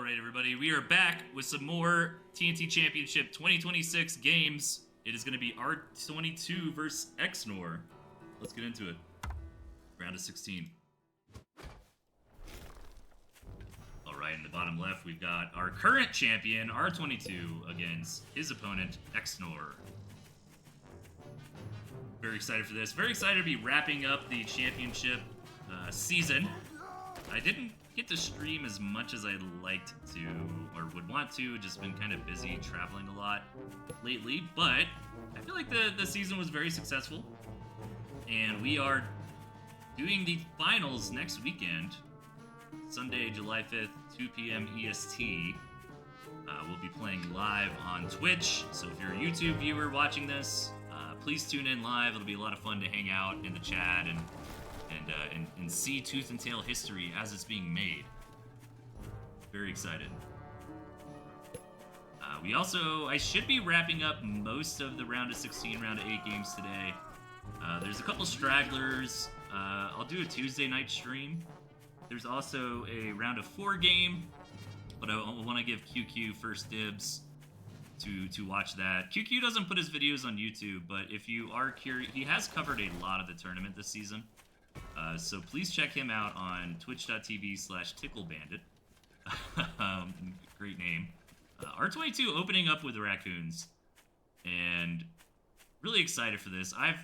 Alright everybody, we are back with some more TNT Championship 2026 games. It is going to be R22 versus xnor. Let's get into it. Round of 16. Alright, in the bottom left we've got our current champion, R22, against his opponent, xnor. Very excited for this. Very excited to be wrapping up the championship season. I didn't get to stream as much as I'd liked to, or would want to. Just been kind of busy traveling a lot lately, but I feel like the season was very successful. And we are doing the finals next weekend, Sunday, July 5th, 2 p.m. EST. We'll be playing live on Twitch, so if you're a YouTube viewer watching this, please tune in live. It'll be a lot of fun to hang out in the chat and see Tooth and Tail history as it's being made. Very excited. I should be wrapping up most of the round of 16, round of 8 games today. There's a couple stragglers. I'll do a Tuesday night stream. There's also a round of 4 game, but I want to give QQ first dibs to watch that. QQ doesn't put his videos on YouTube, but if you are curious, he has covered a lot of the tournament this season. So please check him out on twitch.tv/ticklebandit. Great name. R22 opening up with the raccoons, and really excited for this. I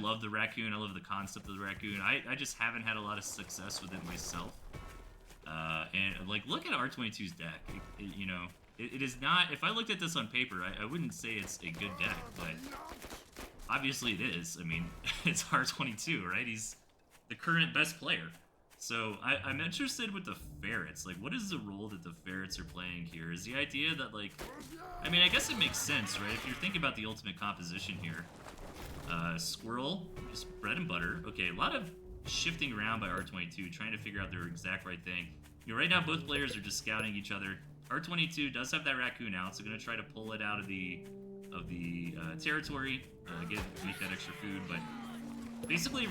love the raccoon. I love the concept of the raccoon. I just haven't had a lot of success with it myself. And like, look at R22's deck. It is not. If I looked at this on paper, I wouldn't say it's a good deck, but obviously it is. I mean, it's R22, right? He's the current best player. So I'm interested with the ferrets. Like, what is the role that the ferrets are playing here? Is the idea that, like, I mean, I guess it makes sense, right? If you're thinking about the ultimate composition here. Squirrel, just bread and butter. Okay, a lot of shifting around by R22, trying to figure out their exact right thing. Right now both players are just scouting each other. R22 does have that raccoon out, so gonna try to pull it out of the territory, make that extra food, but basically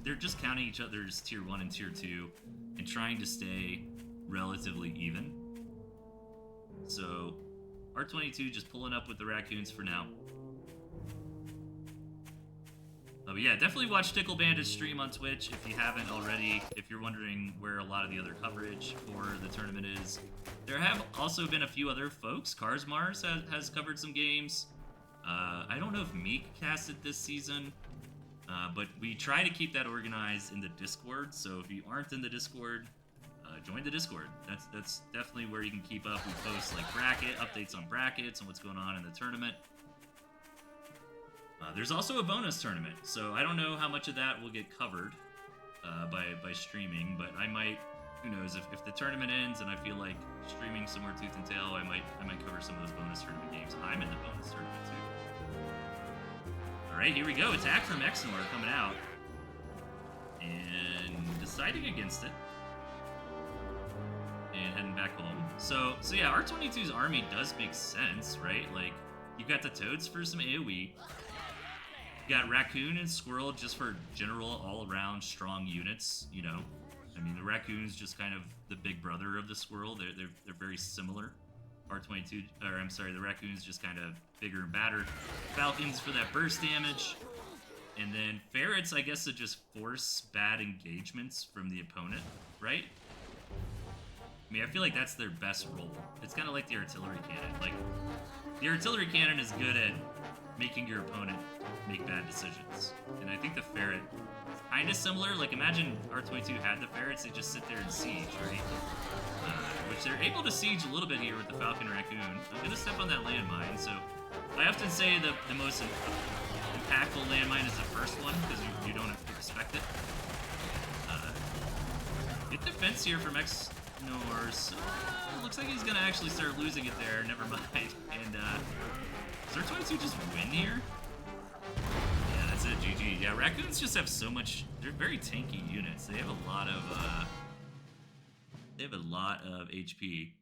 they're just counting each other's tier 1 and tier 2 and trying to stay relatively even. So R22 just pulling up with the raccoons for now. But yeah, definitely watch Tickle Bandit's stream on Twitch if you haven't already. If you're wondering where a lot of the other coverage for the tournament is, there have also been a few other folks. Karsmars has covered some games. I don't know if Meek casted this season, but we try to keep that organized in the Discord. So if you aren't in the Discord, join the Discord. That's definitely where you can keep up. We post like updates on brackets and what's going on in the tournament. There's also a bonus tournament, so I don't know how much of that will get covered by streaming, but I might, who knows, if the tournament ends and I feel like streaming some more Tooth and Tail, I might cover some of those bonus tournament games. I'm in the bonus tournament too. Alright, here we go. Attack from xnor coming out. And deciding against it. And heading back home. So yeah, R22's army does make sense, right? Like, you've got the Toads for some AoE. You got Raccoon and Squirrel just for general, all-around strong units, you know. I mean, the Raccoon's just kind of the big brother of the Squirrel. They're very similar. R22, or I'm sorry, the Raccoon's just kind of bigger and badder. Falcons for that burst damage. And then Ferrets, I guess, to just force bad engagements from the opponent, right? I mean, I feel like that's their best role. It's kind of like the artillery cannon. Like, the artillery cannon is good at making your opponent make bad decisions. And I think the ferret is kind of similar. Like, imagine R22 had the ferrets, they just sit there and siege, right? Which they're able to siege a little bit here with the Falcon Raccoon. I'm gonna step on that landmine. So I often say the most impactful landmine is the first one, because you don't expect it. Good defense here from xnor. So, looks like he's gonna actually start losing it there. Never mind. And does R22 just win here? Yeah, that's it. GG. Yeah, raccoons just have so much. They're very tanky units. They have a lot of HP.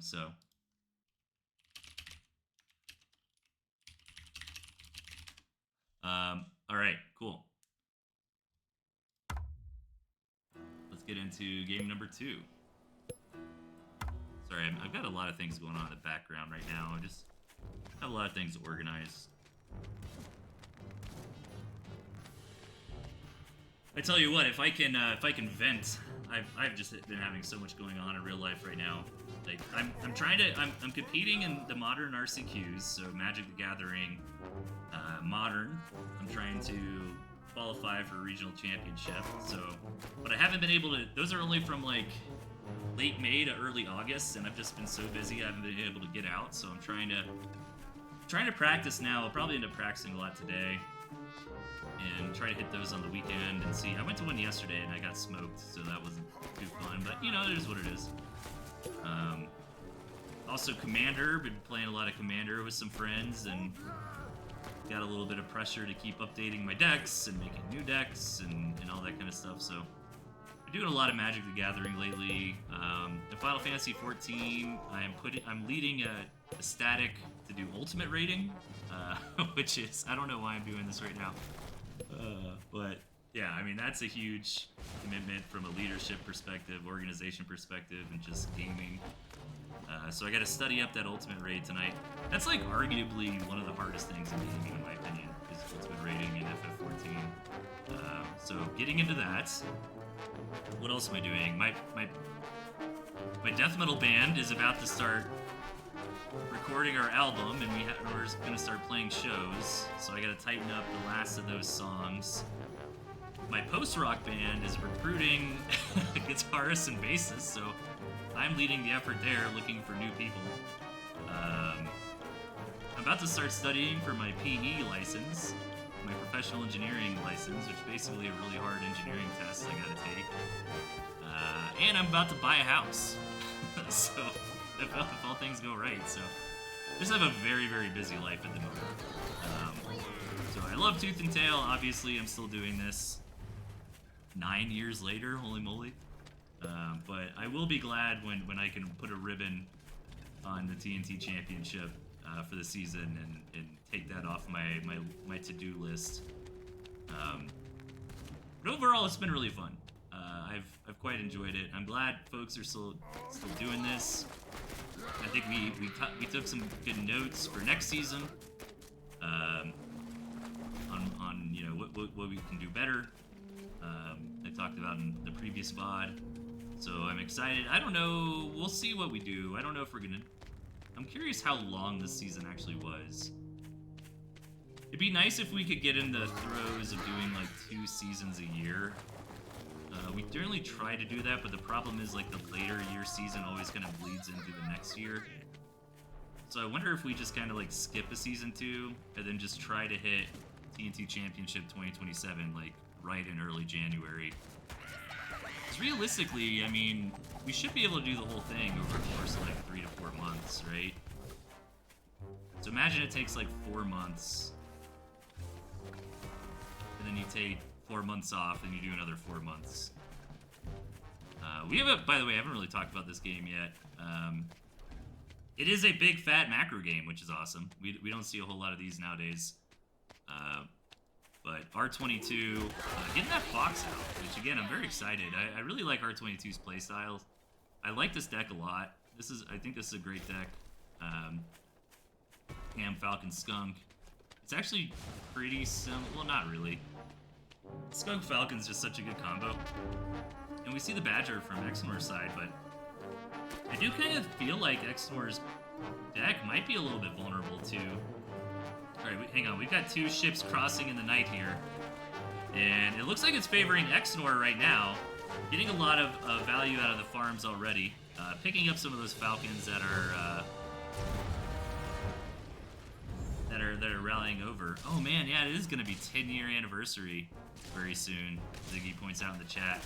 So. All right. Cool. Let's get into game number 2. Sorry, I've got a lot of things going on in the background right now. I just have a lot of things organized. I tell you what, if I can vent, I've just been having so much going on in real life right now. Like I'm competing in the modern RCQs, so Magic the Gathering, modern. I'm trying to qualify for a regional championship. So, but I haven't been able to. Those are only from like late May to early August, and I've just been so busy I haven't been able to get out. So I'm trying to practice now. I'll probably end up practicing a lot today, and try to hit those on the weekend and see. I went to one yesterday and I got smoked, so that wasn't too fun. But you know, it is what it is. Also, Commander. Been playing a lot of Commander with some friends, and got a little bit of pressure to keep updating my decks and making new decks and all that kind of stuff. So I'm doing a lot of Magic the Gathering lately. In Final Fantasy 14, I'm leading a static to do ultimate rating, which is, I don't know why I'm doing this right now, but yeah, I mean, that's a huge commitment from a leadership perspective, organization perspective, and just gaming. So I got to study up that ultimate raid tonight. That's like arguably one of the hardest things in gaming, in my opinion, is ultimate rating in FF14. So getting into that. What else am I doing? My death metal band is about to start recording our album, and we're gonna start playing shows. So I got to tighten up the last of those songs. My post-rock band is recruiting guitarists and bassists, so I'm leading the effort there, looking for new people. I'm about to start studying for my PE license, my professional engineering license, which is basically a really hard engineering test I gotta take. And I'm about to buy a house. So, if all things go right. So, just have a very, very busy life at the moment. So I love Tooth and Tail. Obviously, I'm still doing this 9 years later, holy moly. But I will be glad when I can put a ribbon on the TNT Championship for the season and take that off my to-do list. But overall, it's been really fun. I've quite enjoyed it. I'm glad folks are still doing this. I think we took some good notes for next season. On you know what we can do better. I talked about in the previous VOD. So I'm excited. I don't know. We'll see what we do. I don't know if we're gonna. I'm curious how long this season actually was. It'd be nice if we could get in the throes of doing like 2 seasons a year. We generally try to do that, but the problem is like the later year season always kind of bleeds into the next year. So I wonder if we just kind of like skip a season 2 and then just try to hit TNT Championship 2027 like right in early January. Because realistically, I mean, we should be able to do the whole thing over the course of like 3 to 4 months, right? So imagine it takes like 4 months, and then you take 4 months off, and you do another 4 months. By the way, I haven't really talked about this game yet. It is a big fat macro game, which is awesome. We don't see a whole lot of these nowadays. But R22, getting that Fox out, which again, I'm very excited. I really like R22's playstyle. I like this deck a lot. I think this is a great deck. Ham, Falcon, Skunk. It's actually pretty similar. Well, not really. Skunk Falcon's just such a good combo. And we see the Badger from xnor's side, but I do kind of feel like xnor's deck might be a little bit vulnerable too. Alright, hang on. We've got 2 ships crossing in the night here. And it looks like it's favoring xnor right now. Getting a lot of value out of the farms already. Picking up some of those Falcons that are rallying over. Oh man, yeah, it is going to be 10-year anniversary very soon, Ziggy points out in the chat.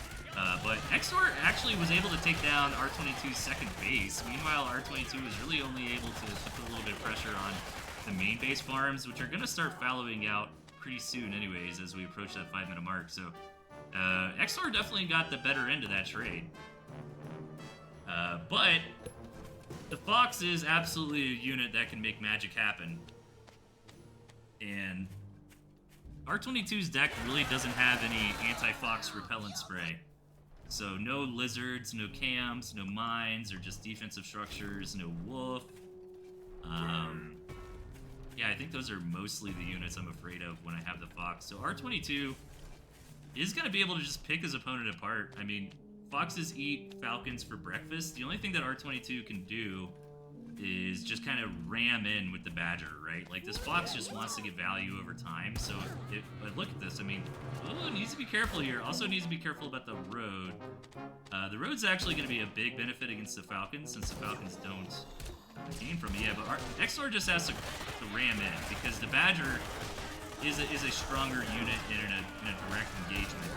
But xnor actually was able to take down R22's second base. Meanwhile, R22 was really only able to put a little bit of pressure on the main base farms, which are going to start fallowing out pretty soon anyways as we approach that 5-minute mark. So xnor definitely got the better end of that trade. But the Fox is absolutely a unit that can make magic happen. And R22's deck really doesn't have any anti-Fox repellent spray. So no lizards, no cams, no mines, or just defensive structures, no wolf. Yeah, I think those are mostly the units I'm afraid of when I have the Fox. So R22 is going to be able to just pick his opponent apart. I mean, foxes eat falcons for breakfast. The only thing that R22 can do is just kind of ram in with the badger, right? Like, this fox just wants to get value over time. So, but look at this. I mean, it needs to be careful here. Also needs to be careful about the road. The road's actually going to be a big benefit against the falcons, since the falcons don't gain from it. Yeah, but xnor just has to ram in, because the badger is a stronger unit in a direct engagement.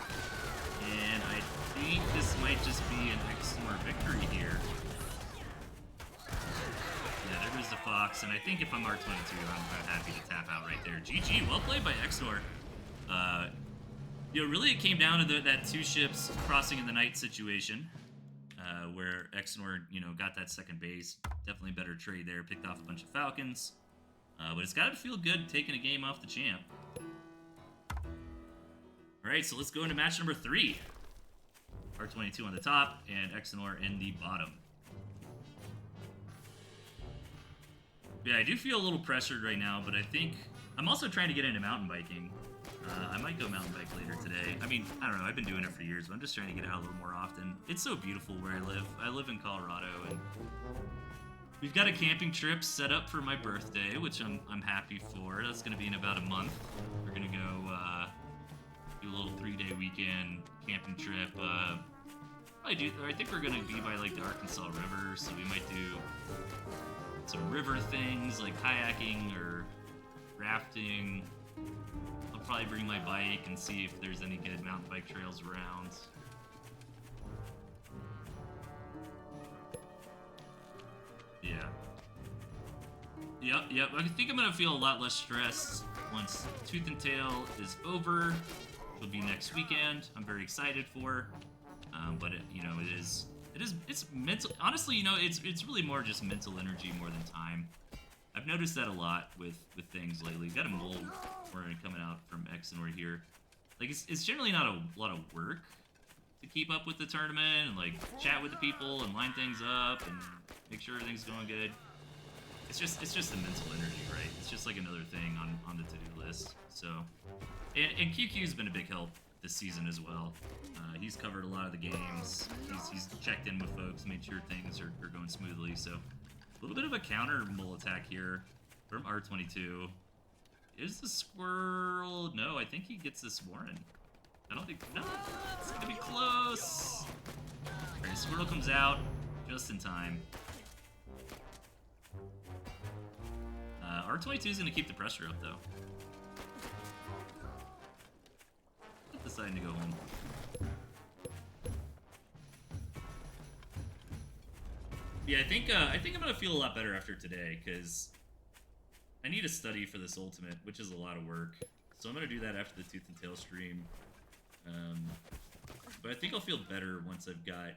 And I think this might just be an xnor victory here. Yeah, there goes the fox, and I think if I'm R22, I'm happy to tap out right there. GG, well played by xnor. Really it came down to that two ships crossing in the night situation, where xnor, got that second base. Definitely better trade there, picked off a bunch of falcons. But it's got to feel good taking a game off the champ. Alright, so let's go into match number 3. R22 on the top, and xnor in the bottom. Yeah, I do feel a little pressured right now, but I think I'm also trying to get into mountain biking. I might go mountain bike later today. I mean, I don't know, I've been doing it for years, but I'm just trying to get out a little more often. It's so beautiful where I live. I live in Colorado, and we've got a camping trip set up for my birthday, which I'm happy for. That's going to be in about a month. We're going to go do a little 3-day weekend camping trip. I think we're going to be by like the Arkansas River, so we might do some river things like kayaking or rafting. I'll probably bring my bike and see if there's any good mountain bike trails around. Yeah. Yep. I think I'm gonna feel a lot less stressed once Tooth and Tail is over. It'll be next weekend. I'm very excited for. But it's mental. Honestly, it's really more just mental energy more than time. I've noticed that a lot with things lately. Got a mold coming out from xnor here. Like, it's generally not a lot of work to keep up with the tournament and like chat with the people and line things up and make sure everything's going good. It's just the mental energy, right? It's just like another thing on the to-do list. So, and QQ's been a big help this season as well. He's covered a lot of the games. He's checked in with folks, made sure things are going smoothly. So, a little bit of a counter mole attack here from R22. Is the squirrel? No, I think he gets this Warren. I don't think. No, it's gonna be close. Alright, squirrel comes out just in time. R22 is gonna keep the pressure up though. Deciding to go home. Yeah, I think I'm gonna feel a lot better after today, because I need to study for this ultimate, which is a lot of work. So I'm gonna do that after the Tooth and Tail stream. But I think I'll feel better once I've got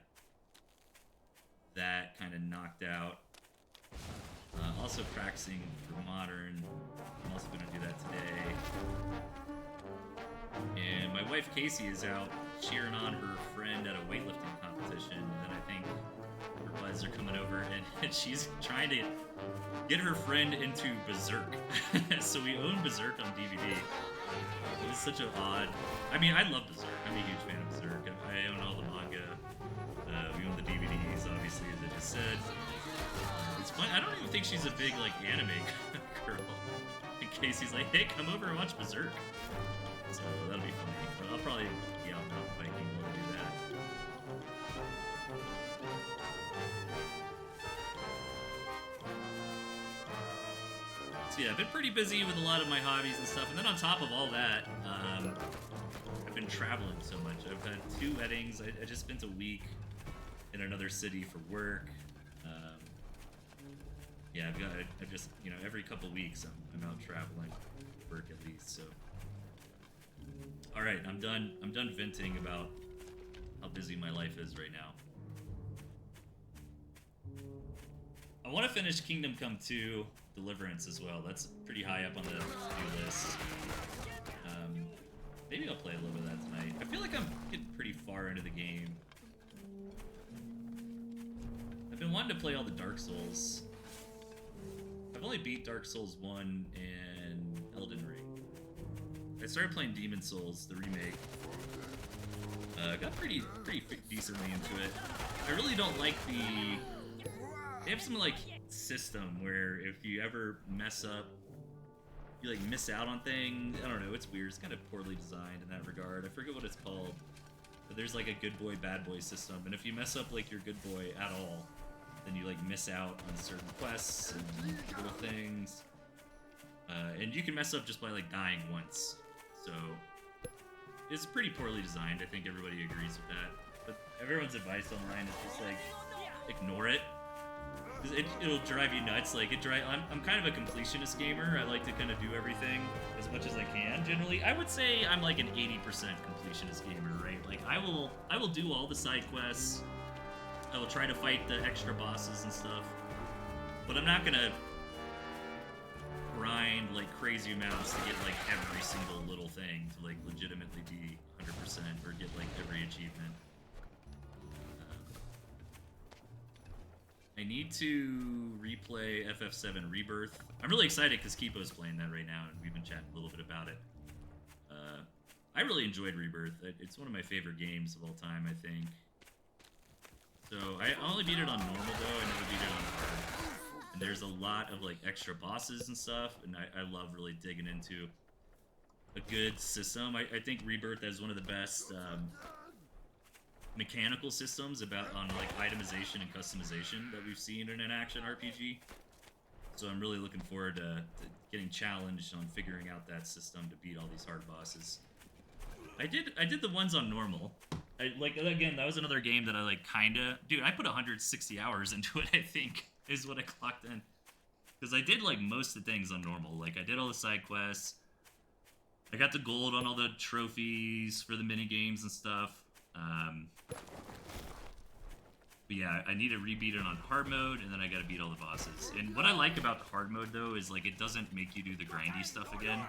that kind of knocked out. Also practicing for Modern. I'm also gonna do that today. And my wife Casey is out cheering on her friend at a weightlifting competition, and I think her buds are coming over, and she's trying to get her friend into Berserk. So we own Berserk on DVD. It's such an odd... I mean, I love Berserk. I'm a huge fan of Berserk. I own all the manga. We own the DVDs, obviously, as I just said. It's fun. I don't even think she's a big, like, anime girl. And Casey's like, hey, come over and watch Berserk. So that'll be funny. But I'll probably be out mountain biking while I do that. So yeah, I've been pretty busy with a lot of my hobbies and stuff. And then on top of all that, I've been traveling so much. I've had 2 weddings. I just spent a week in another city for work. Yeah, I've just, every couple weeks I'm out traveling for work at least, so. All right, I'm done venting about how busy my life is right now. I want to finish Kingdom Come 2 Deliverance as well. That's pretty high up on the to-do list. Maybe I'll play a little bit of that tonight. I feel like I'm getting pretty far into the game. wanting to play all the Dark Souls. I've only beat Dark Souls 1 and Elden Ring. I started playing Demon Souls, the remake. Got pretty decently into it. I really don't like they have some like system where if you ever mess up, you like miss out on things. I don't know, it's weird. It's kind of poorly designed in that regard. I forget what it's called. But there's like a good boy, bad boy system, and if you mess up like your good boy at all, then you like miss out on certain quests and little things. And you can mess up just by like dying once. So it's pretty poorly designed. I think everybody agrees with that. But everyone's advice online is just like ignore it. Because it'll drive you nuts. Like I'm kind of a completionist gamer. I like to kind of do everything as much as I can. Generally, I would say I'm like an 80% completionist gamer, right? Like I will do all the side quests. I will try to fight the extra bosses and stuff. But I'm not gonna grind like crazy amounts to get like every single little thing to like legitimately be 100% or get like every achievement. I need to replay FF7 Rebirth. I'm really excited because Kipo's playing that right now, and we've been chatting a little bit about it. I really enjoyed Rebirth. It's one of my favorite games of all time, I think. So I only beat it on normal though. I never beat it on hard. And there's a lot of like extra bosses and stuff, and I love really digging into a good system. I think Rebirth has one of the best mechanical systems on like itemization and customization that we've seen in an action RPG. So I'm really looking forward to getting challenged on figuring out that system to beat all these hard bosses. I did the ones on normal. Again, that was another game that I like kinda... Dude, I put 160 hours into it, I think, is what I clocked in. Because I did like most of the things on normal. Like I did all the side quests. I got the gold on all the trophies for the mini games and stuff. But yeah, I need to rebeat it on hard mode, and then I gotta beat all the bosses. And what I like about the hard mode, though, is like it doesn't make you do the grindy stuff again.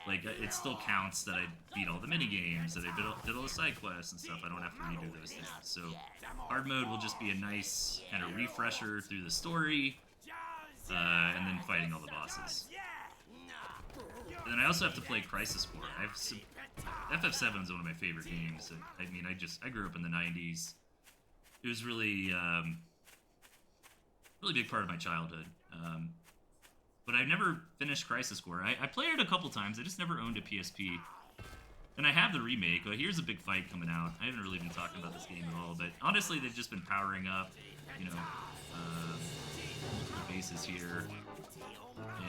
Like, it still counts that I beat all the mini games, that I did all the side quests and stuff. I don't have to redo those things. So hard mode will just be a nice kind of refresher through the story, and then fighting all the bosses. And then I also have to play Crisis Core. FF7 is one of my favorite games. I mean, I grew up in the 90s. It was really, really big part of my childhood. But I've never finished Crisis Core. I played it a couple times. I just never owned a PSP. And I have the remake. Well, here's a big fight coming out. I haven't really been talking about this game at all, but honestly, they've just been powering up, you know, multiple bases here.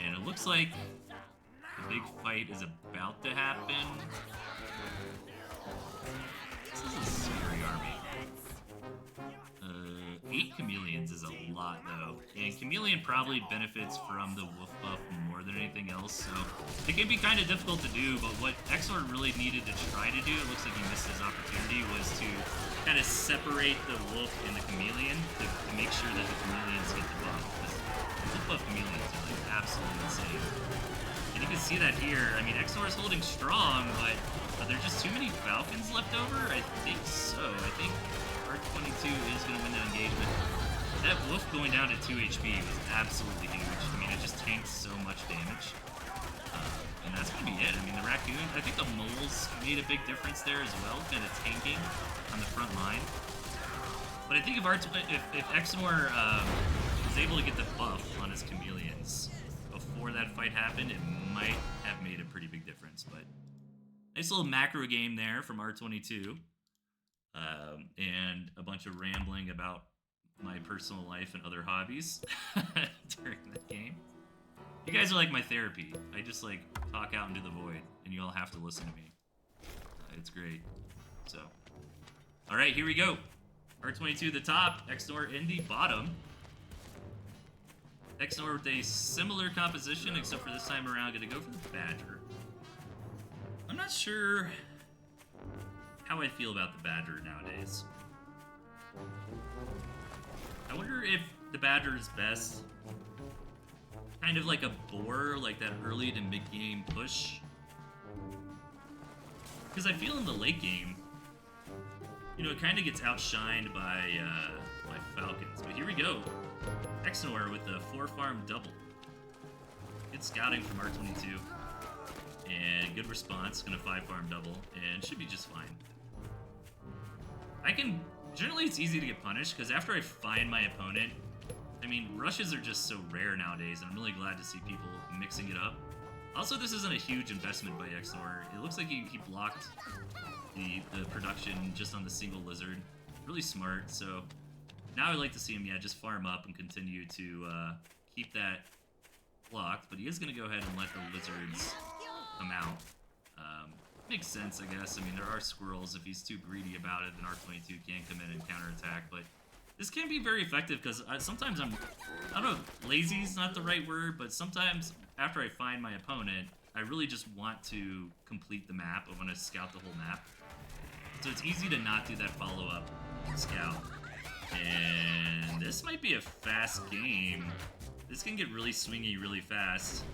And it looks like the big fight is about to happen. This is a scary army. 8 chameleons is a lot, though. And chameleon probably benefits from the wolf buff more than anything else, so it can be kind of difficult to do, but what xnor really needed to try to do, it looks like he missed his opportunity, was to kind of separate the wolf and the chameleon to make sure that the chameleons get the buff. Because wolf buff chameleons are like absolutely insane. And you can see that here. I mean, xnor is holding strong, but are there just too many falcons left over? I think so. I think R22 is going to win that engagement. That wolf going down to 2 HP was absolutely huge. I mean, it just tanked so much damage. And that's going to be it. I mean, the raccoon, I think the moles made a big difference there as well, kind of tanking on the front line. But I think if xnor was able to get the buff on his chameleons before that fight happened, it might have made a pretty big difference. But nice little macro game there from R22. And a bunch of rambling about my personal life and other hobbies during the game. You guys are like my therapy. I just like talk out into the void, and you all have to listen to me. It's great. So, all right, here we go. R22 the top, xnor in the bottom. xnor with a similar composition, except for this time around, gonna go for the Badger. I'm not sure how I feel about the Badger nowadays. I wonder if the Badger is best kind of like a boar, like that early to mid-game push. Because I feel in the late game, you know, it kind of gets outshined by Falcons. But here we we go. xnor with a 4-farm double. Good scouting from R22. And good response, gonna 5-farm double, and should be just fine. Generally it's easy to get punished, because after I find my opponent, I mean, rushes are just so rare nowadays, and I'm really glad to see people mixing it up. Also, this isn't a huge investment by xnor. It looks like he blocked the production just on the single lizard. Really smart, so now I'd like to see him, yeah, just farm up and continue to keep that blocked, but he is going to go ahead and let the lizards come out. Makes sense, I guess. I mean, there are squirrels. If he's too greedy about it, then R22 can come in and counterattack, but this can be very effective because sometimes I don't know, lazy is not the right word, but sometimes after I find my opponent, I really just want to complete the map. I want to scout the whole map. So it's easy to not do that follow-up scout. And this might be a fast game. This can get really swingy really fast.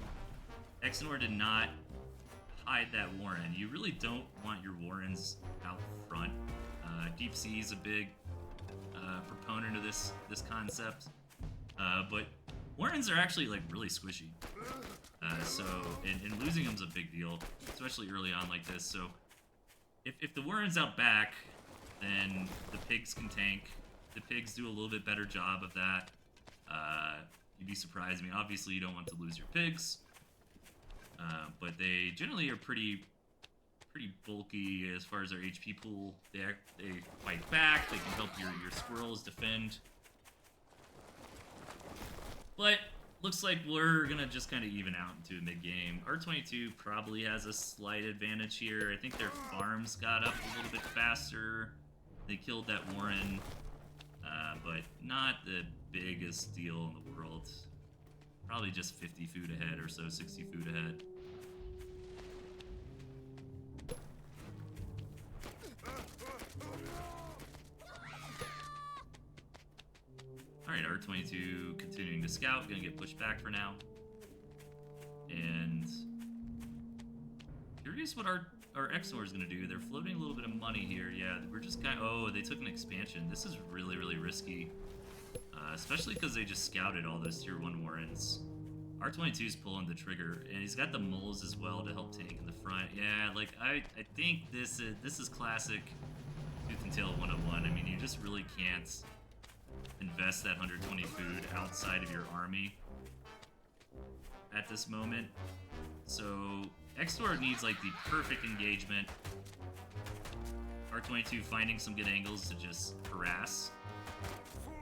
xnor did not hide that Warren. You really don't want your Warrens out front. Deep Sea is a big proponent of this concept, but Warrens are actually like really squishy. So and losing them's a big deal, especially early on like this. So if the Warren's out back, then the pigs can tank. The pigs do a little bit better job of that. You'd be surprised. I mean, obviously you don't want to lose your pigs, but they generally are pretty bulky as far as their HP pool. They fight back. They can help your squirrels defend. But looks like we're gonna just kind of even out into a mid-game. R22 probably has a slight advantage here. I think their farms got up a little bit faster. They killed that Warren, but not the biggest deal in the world. Probably just 50 food ahead or so, 60 food ahead. Alright, R22 continuing to scout, gonna get pushed back for now. And curious what our xnor is gonna do. They're floating a little bit of money here. Yeah, we're just kind of, oh, they took an expansion. This is really, really risky. Especially because they just scouted all those tier 1 Warrens. R22 is pulling the trigger, and he's got the moles as well to help tank in the front. Yeah, like I think this is classic Tooth and Tail 101. I mean, you just really can't invest that 120 food outside of your army at this moment. So xnor needs like the perfect engagement. R22 finding some good angles to just harass,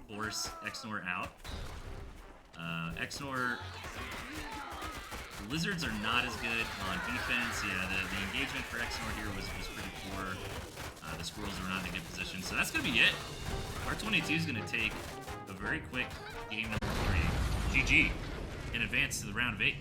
force xnor out. xnor, the lizards are not as good on defense. Yeah, the engagement for xnor here was pretty poor. The squirrels were not in a good position, so that's gonna be it. R22 is gonna take a very quick game number 3. GG, and advance to the round of 8.